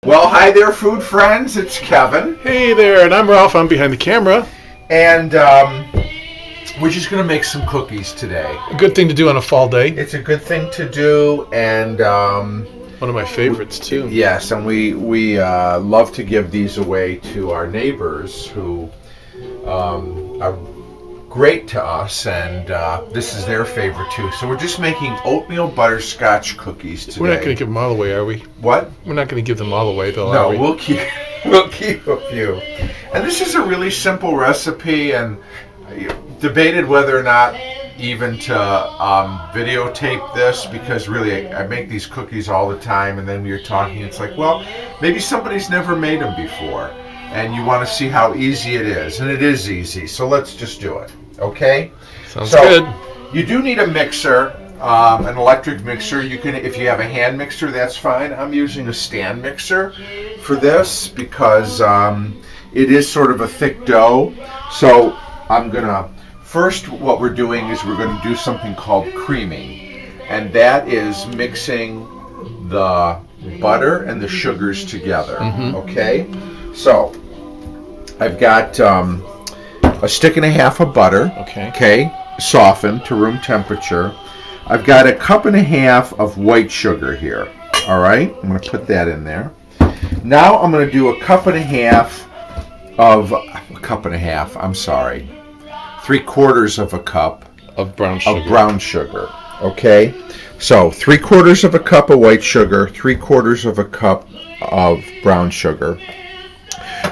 Well, hi there, food friends. It's Kevin. Hey there, and I'm Ralph. I'm behind the camera. And we're just going to make some cookies today. A good thing to do on a fall day. It's a good thing to do, and one of my favorites, too. Yes, and we love to give these away to our neighbors who are great to us, and this is their favorite, too. So we're just making oatmeal butterscotch cookies today. We're not going to give them all away, are we? What? We're not going to give them all away, though, no, are we? we'll keep a few. And this is a really simple recipe, and debated whether or not even to videotape this, because really I make these cookies all the time, and then we were talking, it's like, well, maybe somebody's never made them before, and you want to see how easy it is, and it is easy, so let's just do it, okay? Sounds good. You do need a mixer, an electric mixer. You can, if you have a hand mixer, that's fine. I'm using a stand mixer for this because it is sort of a thick dough, so I'm gonna first, what we're doing is we're going to do something called creaming, and that is mixing the butter and the sugars together. Okay, so I've got a stick and a half of butter. Okay, softened to room temperature. I've got a cup and a half of white sugar here. All right, I'm going to put that in there. Now I'm going to do a cup and a half of I'm sorry. 3/4 of a cup of brown sugar. Okay, so 3/4 of a cup of white sugar, 3/4 of a cup of brown sugar.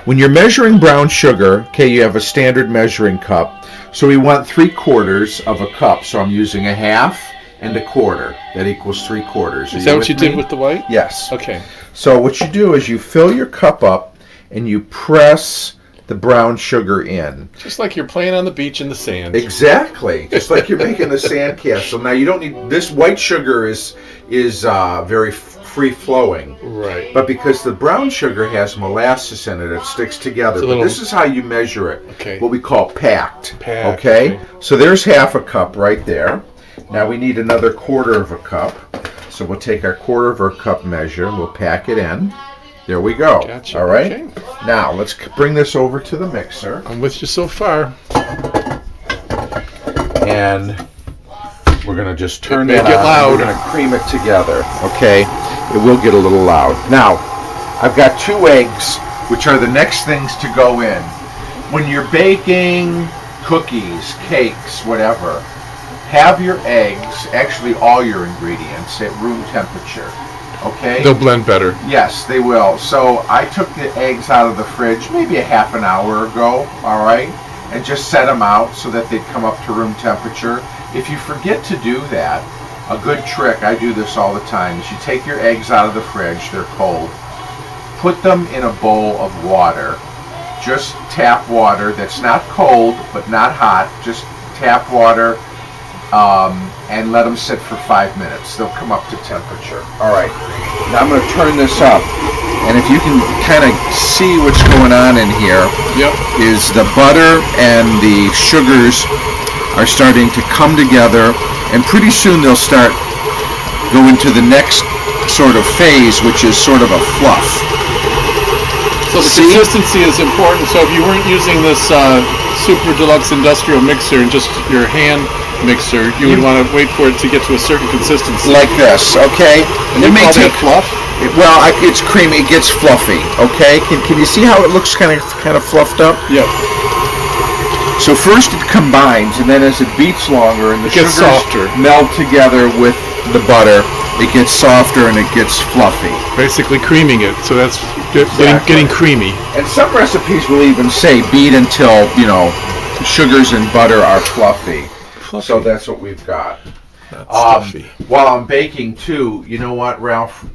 When you're measuring brown sugar, okay, you have a standard measuring cup, so we want 3/4 of a cup. So I'm using a half and a quarter. That equals 3/4. Is that what you did with the white? Yes. Okay. So what you do is you fill your cup up and you press the brown sugar in. Just like you're playing on the beach in the sand. Exactly. Just like you're making a sand castle. Now you don't need, this white sugar is very free flowing. Right. But because the brown sugar has molasses in it, it sticks together. But this is how you measure it. Okay. What we call packed. Packed. Okay? So there's half a cup right there. Now we need another 1/4 of a cup. So we'll take our 1/4 of our cup measure and we'll pack it in. There we go. Gotcha. All right. Okay. Now let's bring this over to the mixer. I'm with you so far. And we're going to just turn that on. Make it loud. We're going to cream it together. Okay. It will get a little loud. Now, I've got 2 eggs, which are the next things to go in. When you're baking cookies, cakes, whatever, have your eggs, actually all your ingredients, at room temperature. Okay? They'll blend better. Yes, they will. So I took the eggs out of the fridge maybe a half an hour ago, all right, and just set them out so that they'd come up to room temperature. If you forget to do that, a good trick, I do this all the time, is you take your eggs out of the fridge, they're cold, put them in a bowl of water, just tap water that's not cold but not hot, just tap water, and let them sit for 5 minutes. They'll come up to temperature. All right, now I'm going to turn this up, and if you can kind of see what's going on in here, is the butter and the sugars are starting to come together, and pretty soon they'll start going to the next sort of phase, which is sort of a fluff. So the consistency is important. So if you weren't using this super deluxe industrial mixer and just your hand mixer, you would want to wait for it to get to a certain consistency. Like this, okay? And you call that fluff? Well, it's creamy. It gets fluffy, okay? Can you see how it looks kind of fluffed up? Yep. So first it combines, and then as it beats longer and the sugars softer, meld together with the butter, it gets softer and it gets fluffy. Basically creaming it, so that's getting creamy. And some recipes will even say beat until, sugars and butter are fluffy. So that's what we've got. While I'm baking too, you know what, Ralph?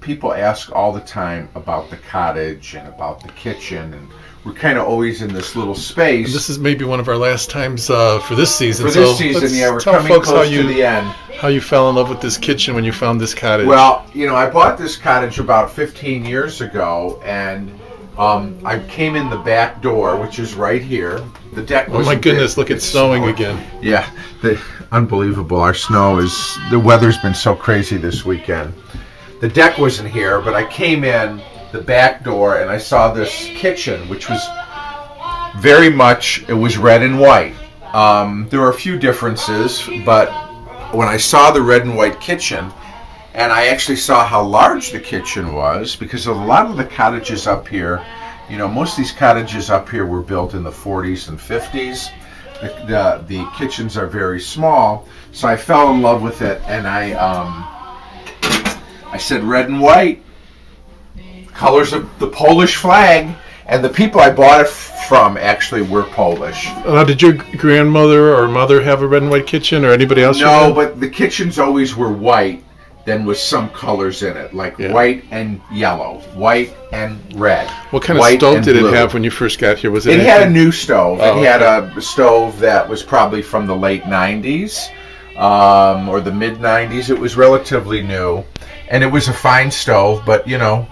People ask all the time about the cottage and about the kitchen, and we're kind of always in this little space. And this is maybe one of our last times for this season. For this season, yeah, we're coming close to the end. How you fell in love with this kitchen when you found this cottage? Well, I bought this cottage about 15 years ago, and I came in the back door, which is right here. The deck was... Oh my goodness, look, it's snowing again. Yeah, unbelievable. The weather's been so crazy this weekend. the deck wasn't here, but I came in the back door and I saw this kitchen, which was very much, it was red and white. There were a few differences, but when I saw the red and white kitchen, and I actually saw how large the kitchen was, because a lot of the cottages up here, you know, most of these cottages up here were built in the 40s and 50s. The kitchens are very small, so I fell in love with it, and I said red and white, colors of the Polish flag, and the people I bought it from actually were Polish. Did your grandmother or mother have a red and white kitchen, or anybody else? No, but the kitchens always were white, then with some colors in it, like white and yellow, white and red. What kind of stove did it have when you first got here? Was it? It had a new stove. It had a stove that was probably from the late 90s or the mid 90s. It was relatively new, and it was a fine stove. But you know,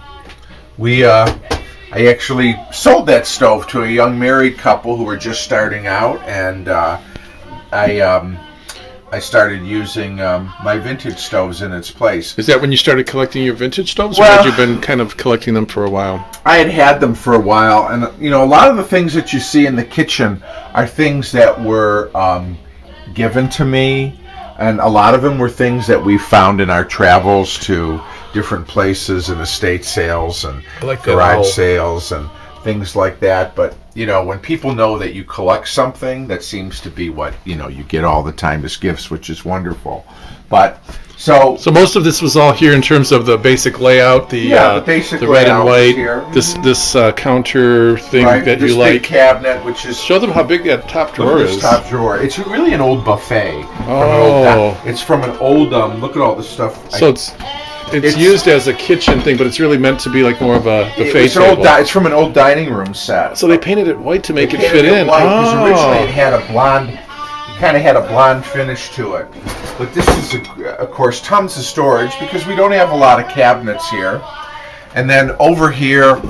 I actually sold that stove to a young married couple who were just starting out, and I started using my vintage stoves in its place. Is that when you started collecting your vintage stoves, or well, had you been kind of collecting them for a while? I had them for a while, and you know, a lot of the things that you see in the kitchen are things that were given to me, and a lot of them were things that we found in our travels to different places and estate sales and garage sales and things like that. But you know, when people know that you collect something, that seems to be what, you know, you get all the time as gifts, which is wonderful. But so most of this was all here in terms of the basic layout, the basic red and white, here. This counter thing that you like. Big cabinet, which is, show them how big that top drawer is. Top drawer. It's really an old buffet. It's from an old look at all this stuff. So it's used as a kitchen thing, but it's really meant to be like more of a buffet table. It's from an old dining room set. So they painted it white to make it fit in. Because originally it had a blonde, it kind of had a blonde finish to it. But this is, of course, tons of storage because we don't have a lot of cabinets here. And then over here,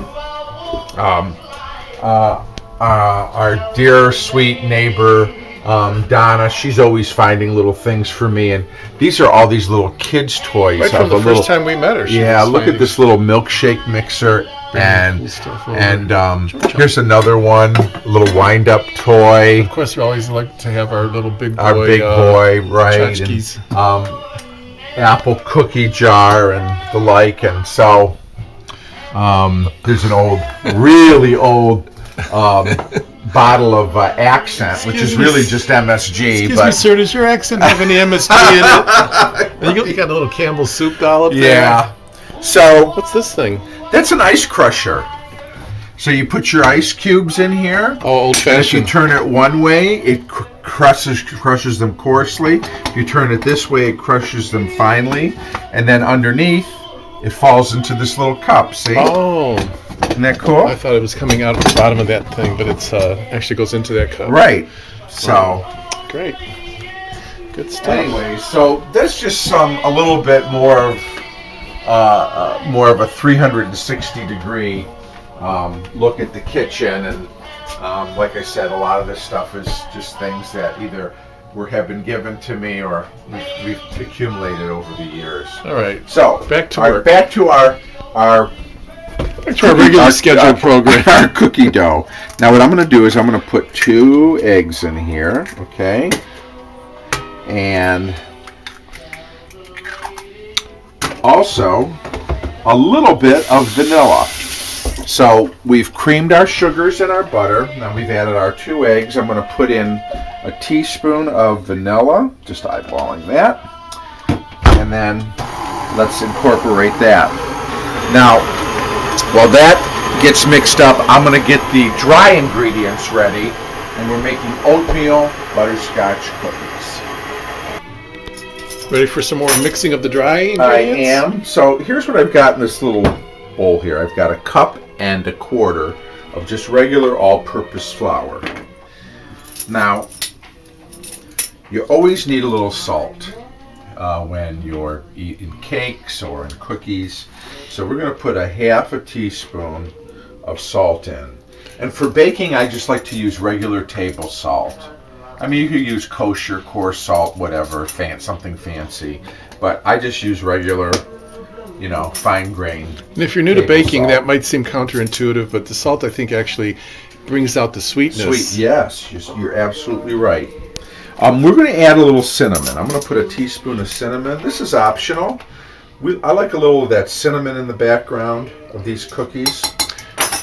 our dear sweet neighbor, Donna, she's always finding little things for me, and these are all these little kids' toys. Right from the first time we met her. Yeah, look at this little milkshake mixer, and here's another one, a little wind-up toy. Of course, we always like to have our little big boy. Our big boy, right? And, apple cookie jar and the like, and so there's an old, really old. Bottle of Accent, which is really just MSG. Excuse me, sir, does your Accent have any MSG in it? You got a little Campbell's soup dollop there. Yeah. So what's this thing? That's an ice crusher. So you put your ice cubes in here. Oh, old-fashioned. If you turn it one way, it crushes them coarsely. If you turn it this way, it crushes them finely. And then underneath, it falls into this little cup. See? Oh. Isn't that cool? I thought it was coming out of the bottom of that thing, but it's actually goes into that cup. Right. So great. Good stuff. Anyway, so that's just a little bit more of a 360 degree look at the kitchen, and like I said, a lot of this stuff is just things that either have been given to me or we've accumulated over the years. All right. So back to work. Back to our regular scheduled program. Our cookie dough. Now what I'm going to do is I'm going to put 2 eggs in here, okay? And also a little bit of vanilla. So we've creamed our sugars and our butter. Now we've added our 2 eggs. I'm going to put in a teaspoon of vanilla, just eyeballing that. And then let's incorporate that. Now, while that gets mixed up, I'm going to get the dry ingredients ready, and we're making oatmeal butterscotch cookies. Ready for some more mixing of the dry ingredients? I am. So here's what I've got in this little bowl here. I've got 1.25 cups of just regular all-purpose flour. Now, you always need a little salt when you're eating cakes or in cookies. So we're going to put 1/2 teaspoon of salt in. And for baking, I just like to use regular table salt. I mean, you could use kosher, coarse salt, whatever, something fancy. But I just use regular fine-grained. And if you're new to table baking, salt. that might seem counterintuitive, but the salt, I think, actually brings out the sweetness. Sweet, yes, you're absolutely right. We're going to add a little cinnamon. I'm going to put a teaspoon of cinnamon. This is optional. I like a little of that cinnamon in the background of these cookies.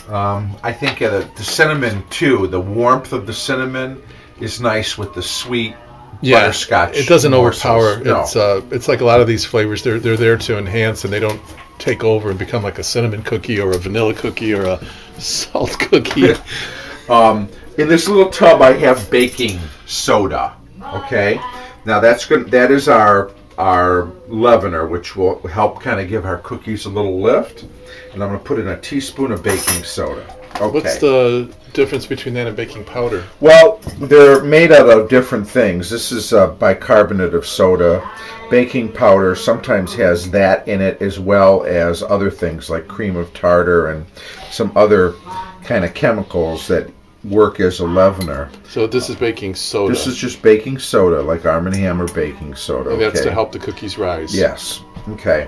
I think the cinnamon, too, the warmth of the cinnamon is nice with the sweet butterscotch. It doesn't morsels. overpower. No. It's like a lot of these flavors. They're there to enhance, and they don't take over and become like a cinnamon cookie or a vanilla cookie or a salt cookie. In this little tub, I have baking soda. Okay, now that is our leavener, which will help kind of give our cookies a little lift. And I'm going to put in a teaspoon of baking soda. Okay. What's the difference between that and baking powder? Well, they're made out of different things. This is bicarbonate of soda. Baking powder sometimes has that in it, as well as other things like cream of tartar and some other kind of chemicals that work as a leavener. So this is baking soda. This is just baking soda, like Arm & Hammer baking soda. And that's to help the cookies rise. Yes. Okay.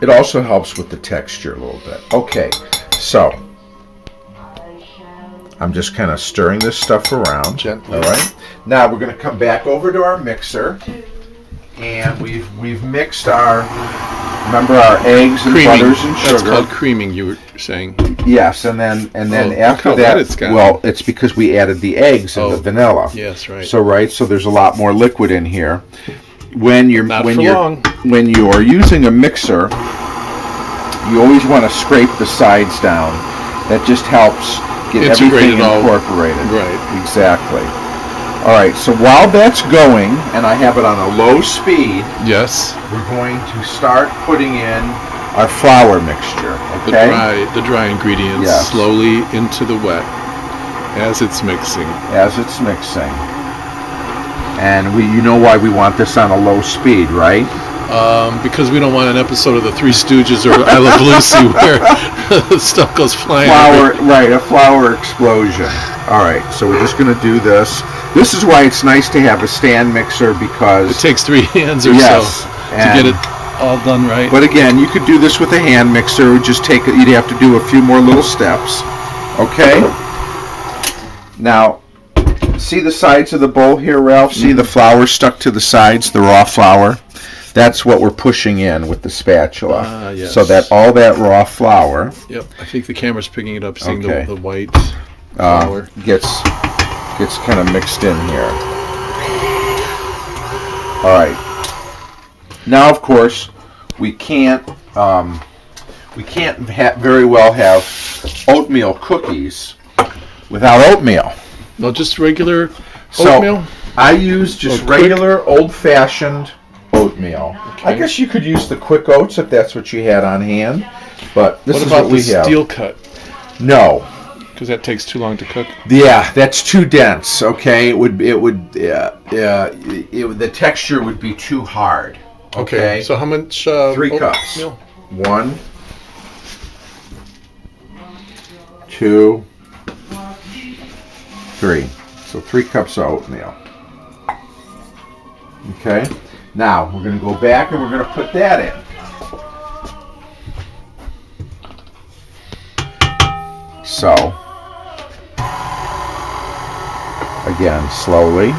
It also helps with the texture a little bit. Okay. So I'm just kind of stirring this stuff around. Gently. All right. Now we're going to come back over to our mixer, and we've mixed our eggs and butters and sugar. That's called creaming, you were saying. Yes, and then after look how that, well, it's because we added the eggs and the vanilla. Yes, right. So there's a lot more liquid in here. When you're using a mixer, you always want to scrape the sides down. That just helps get everything incorporated. Right. Exactly. All right, so while that's going, and I have it on a low speed, yes, we're going to start putting in our flour mixture. Okay. The dry ingredients slowly into the wet as it's mixing. And you know why we want this on a low speed, right? Because we don't want an episode of the Three Stooges or I Love Lucy where stuff goes flying. A flour explosion. All right, so we're just going to do this. This is why it's nice to have a stand mixer, because it takes 3 hands or so to get it all done right. But again, you could do this with a hand mixer. It would just you'd have to do a few more little steps. Okay. Now, see the sides of the bowl here, Ralph? See the flour stuck to the sides, the raw flour? That's what we're pushing in with the spatula. Yes. So that all that raw flour. Yep, I think the camera's picking it up, seeing the white flour. Gets kind of mixed in here. All right. Now, of course, we can't very well have oatmeal cookies without oatmeal. No, just regular oatmeal? So I use just regular old-fashioned oatmeal. Okay. I guess you could use the quick oats if that's what you had on hand, but this is what we have. What about the steel cut? No. Because that takes too long to cook. Yeah, that's too dense. Okay, the texture would be too hard. Okay. So how much? 3 cups. Oatmeal? 1, 2, 3. So 3 cups of oatmeal. Okay. Now we're going to go back and we're going to put that in. So, again, slowly.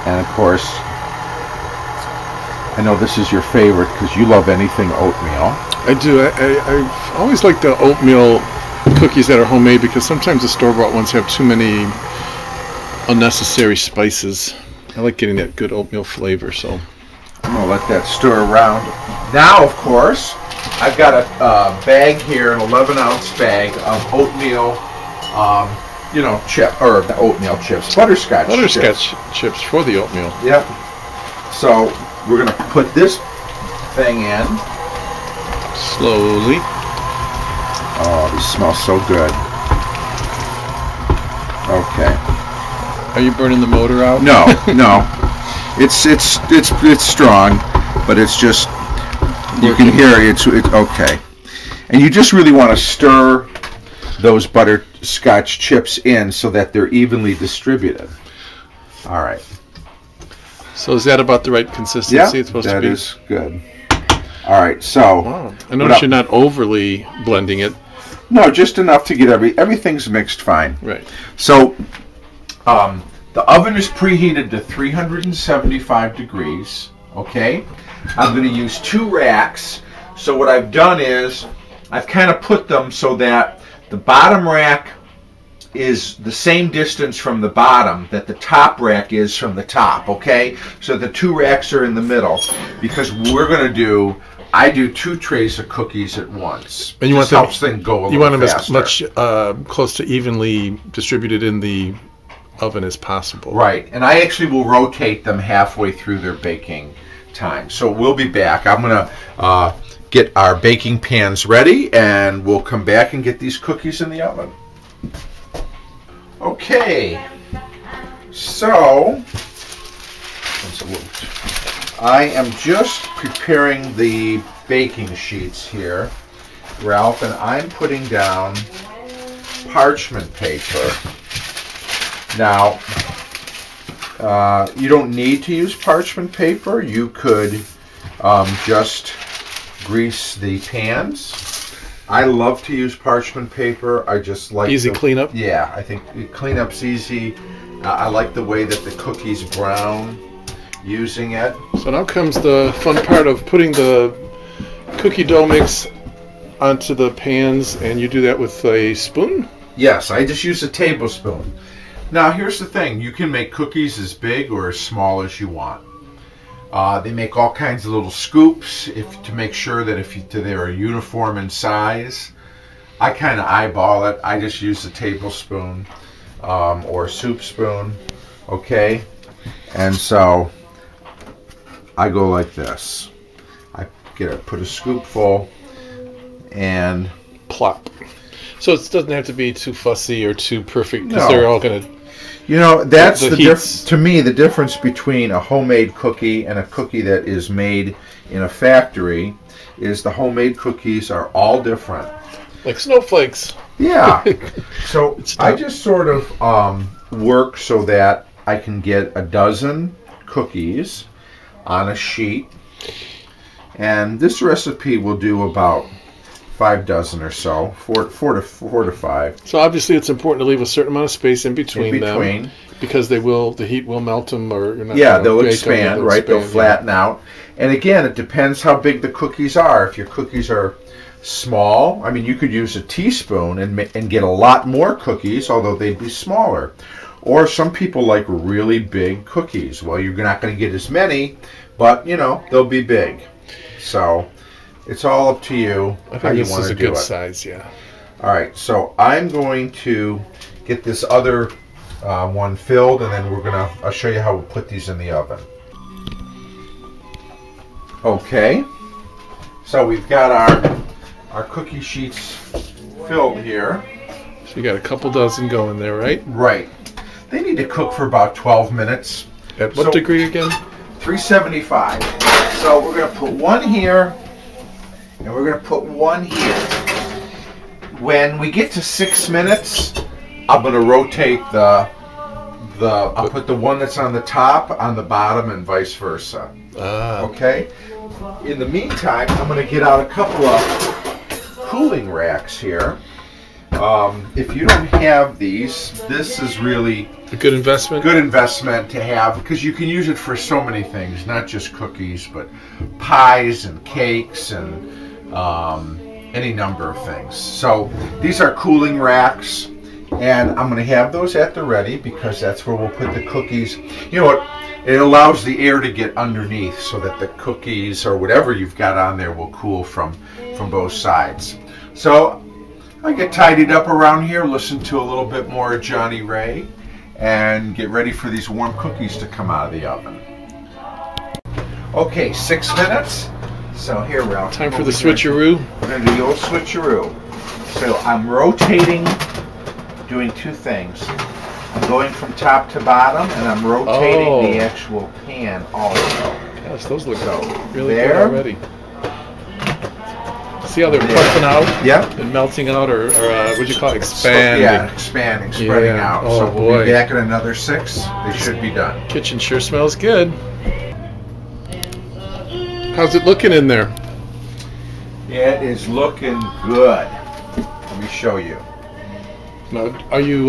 And of course, I know this is your favorite because you love anything oatmeal. I do. I've always liked the oatmeal cookies that are homemade, because sometimes the store-bought ones have too many unnecessary spices. I like getting that good oatmeal flavor, so I'm going to let that stir around. Now, of course, I've got a bag here, an 11-ounce bag of oatmeal, oatmeal chips, butterscotch chips for the oatmeal. Yep. So we're going to put this thing in. Slowly. Oh, these smell so good. Okay. Are you burning the motor out? No. It's strong, but it's just, you can hear it's okay. And you just really want to stir those butterscotch chips in so that they're evenly distributed. All right. So is that about the right consistency? Yeah, It's supposed to that be? is good. All right, so Wow. I notice you're not overly blending it. no, just enough to get everything's mixed fine. Right. So the oven is preheated to 375 degrees. Okay, I'm going to use 2 racks. So what I've done is I've kind of put them so that the bottom rack is the same distance from the bottom that the top rack is from the top, okay? So the 2 racks are in the middle because I do 2 trays of cookies at once. And you want helps things go a little You want them faster. as much close to evenly distributed in the oven as possible. Right, and I actually will rotate them halfway through their baking time. So we'll be back. I'm going to get our baking pans ready and we'll come back and get these cookies in the oven. Okay, so I am just preparing the baking sheets here, Ralph, and I'm putting down parchment paper. Now, you don't need to use parchment paper. You could just grease the pans. I love to use parchment paper. I just like easy cleanup. Yeah, I think cleanup's easy. I like the way that the cookies brown using it. So now comes the fun part of putting the cookie dough mix onto the pans, and you do that with a spoon? Yes, I just use a tablespoon. Now here's the thing, you can make cookies as big or as small as you want. They make all kinds of little scoops to make sure that they're uniform in size. I kind of eyeball it. I just use a tablespoon or a soup spoon, okay? And so I go like this. I put a scoopful and plop. So it doesn't have to be too fussy or too perfect because No. they're all going to. You know, that's heats. to me, the difference between a homemade cookie and a cookie that is made in a factory is the homemade cookies are all different. Like snowflakes. Yeah. So I just sort of work so that I can get a dozen cookies on a sheet. And this recipe will do about 5 dozen or so, four to 5. So obviously it's important to leave a certain amount of space in between them because the heat will melt them, or you're not. Yeah, they'll expand, right? They'll flatten out. And again, it depends how big the cookies are. If your cookies are small, I mean, you could use a teaspoon and get a lot more cookies, although they'd be smaller. Or some people like really big cookies. Well, you're not going to get as many, but you know they'll be big. So it's all up to you how you want to do it. This is a good size, yeah. All right, so I'm going to get this other one filled, and then I'll show you how we'll put these in the oven. Okay, so we've got our cookie sheets filled here. So you got a couple dozen going there, right? Right. They need to cook for about 12 minutes. At what degree again? 375. So we're going to put one here, and we're going to put one here. When we get to 6 minutes, I'm going to rotate I'll put the one that's on the top on the bottom and vice versa. Okay? In the meantime, I'm going to get out a couple of cooling racks here. If you don't have these, this is really a good investment. Good investment to have because you can use it for so many things, not just cookies, but pies and cakes and any number of things. So these are cooling racks, and I'm going to have those at the ready because that's where we'll put the cookies. You know what? It allows the air to get underneath so that the cookies or whatever you've got on there will cool from both sides. So I get tidied up around here, listen to a little bit more of Johnny Ray, and get ready for these warm cookies to come out of the oven. Okay, 6 minutes. So here, Ralph. Time for the switcheroo. We're going to do the old switcheroo. So I'm rotating, doing 2 things. I'm going from top to bottom, and I'm rotating the actual pan also. Gosh, those look so really there. good already. See how they're puffing out? Yep. And melting out, or what'd you call it? Expanding. Yeah, expanding, spreading out. Oh, so boy. we'll be back in another 6. They should be done. Kitchen sure smells good. How's it looking in there? It is looking good. Let me show you. Now, are you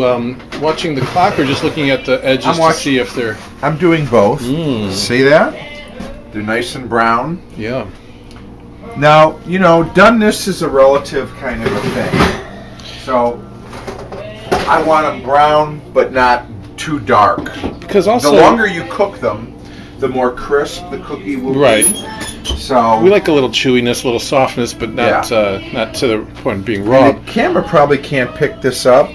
watching the clock or just looking at the edges to see if they're... I'm doing both. See that? They're nice and brown. Yeah. Now, you know, doneness is a relative kind of a thing. So, I want them brown, but not too dark. Because also... The longer you cook them, the more crisp the cookie will be. So we like a little chewiness, a little softness, but not not to the point of being raw. The camera probably can't pick this up,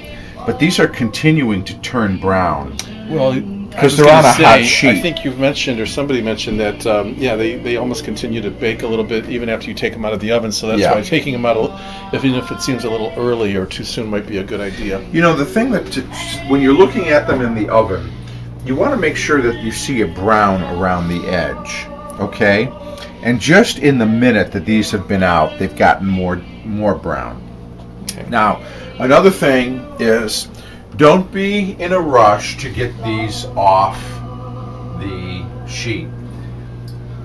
but these are continuing to turn brown. Well, because they're on a hot sheet. I think you've mentioned, or somebody mentioned that, they almost continue to bake a little bit even after you take them out of the oven. So that's why taking them out, even if it seems a little early or too soon, might be a good idea. You know, the thing that when you're looking at them in the oven, you want to make sure that you see a brown around the edge. Okay. And just in the minute that these have been out, they've gotten more brown. Okay. Now, another thing is, don't be in a rush to get these off the sheet.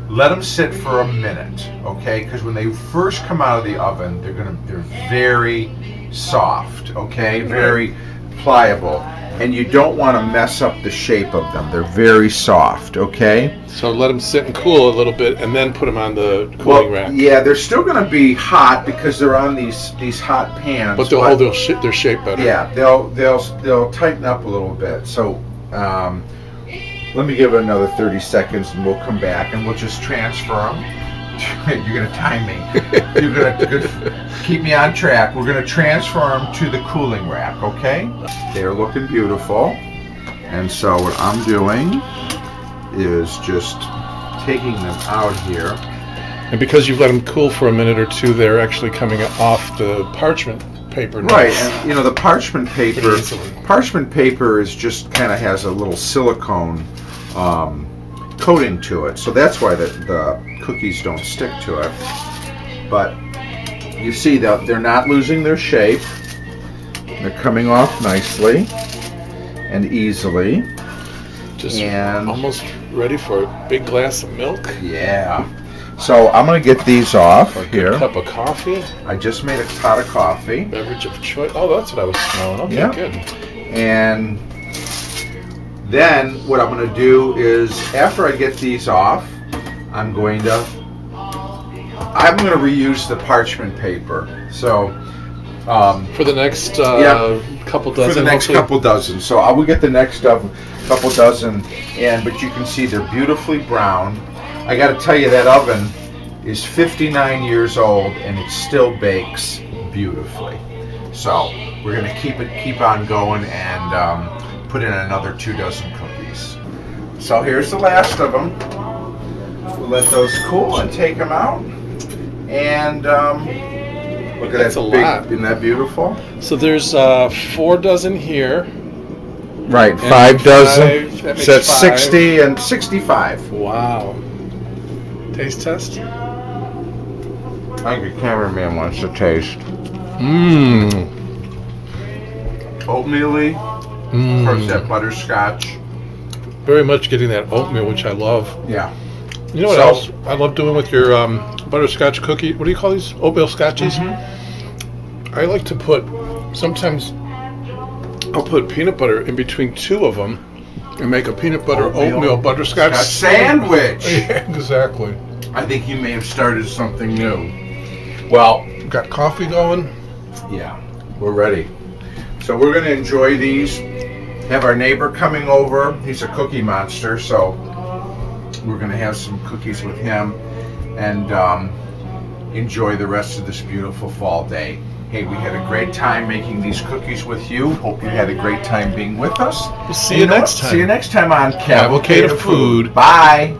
Let them sit for a minute, okay? Because when they first come out of the oven, they're very soft, okay? Very pliable. And you don't want to mess up the shape of them. They're very soft, okay? So let them sit and cool a little bit, and then put them on the cooling rack. Yeah, they're still going to be hot because they're on these hot pans. But they'll hold their shape better. Yeah, they'll tighten up a little bit. So let me give it another 30 seconds, and we'll come back, and we'll just transfer them. You're going to time me. You're going to keep me on track. We're going to transfer them to the cooling rack, okay? They're looking beautiful. And so what I'm doing is just taking them out here. And because you've let them cool for a minute or two, they're actually coming off the parchment paper now. Right, and you know, the parchment paper is just kind of has a little silicone coating to it, so that's why the cookies don't stick to it. But you see that they're not losing their shape. They're coming off nicely and easily. Just almost ready for a big glass of milk. Yeah. So I'm going to get these off here. A cup of coffee. I just made a pot of coffee. Beverage of choice. Oh, that's what I was smelling. Okay, good. And then what I'm going to do is, after I get these off, I'm going to reuse the parchment paper. So for the next couple dozen. For the next couple dozen. So I will get the next couple dozen, but you can see they're beautifully brown. I got to tell you, that oven is 59 years old and it still bakes beautifully. So we're going to keep on going and put in another 2 dozen cookies. So here's the last of them. We'll let those cool and take them out. And look at that's that. A lot. Isn't that beautiful? So there's 4 dozen here. Right, 5 dozen. So that's 60 and 65. Wow. Taste test? I think the cameraman wants to taste. Mmm. Oatmeal-y. Of course, that butterscotch. Very much getting that oatmeal, which I love. Yeah. You know what else I love doing with your butterscotch cookie? What do you call these? Oatmeal scotches? Mm-hmm. I like to put, sometimes I'll put peanut butter in between 2 of them and make a peanut butter oatmeal butterscotch sandwich. Yeah, exactly. I think you may have started something new. Well, got coffee going? Yeah, we're ready. So we're going to enjoy these. Have our neighbor coming over. He's a cookie monster, so we're going to have some cookies with him and enjoy the rest of this beautiful fall day. Hey, we had a great time making these cookies with you. Hope you had a great time being with us. We'll see you next time. See you next time on Cavalcade of Food. Bye.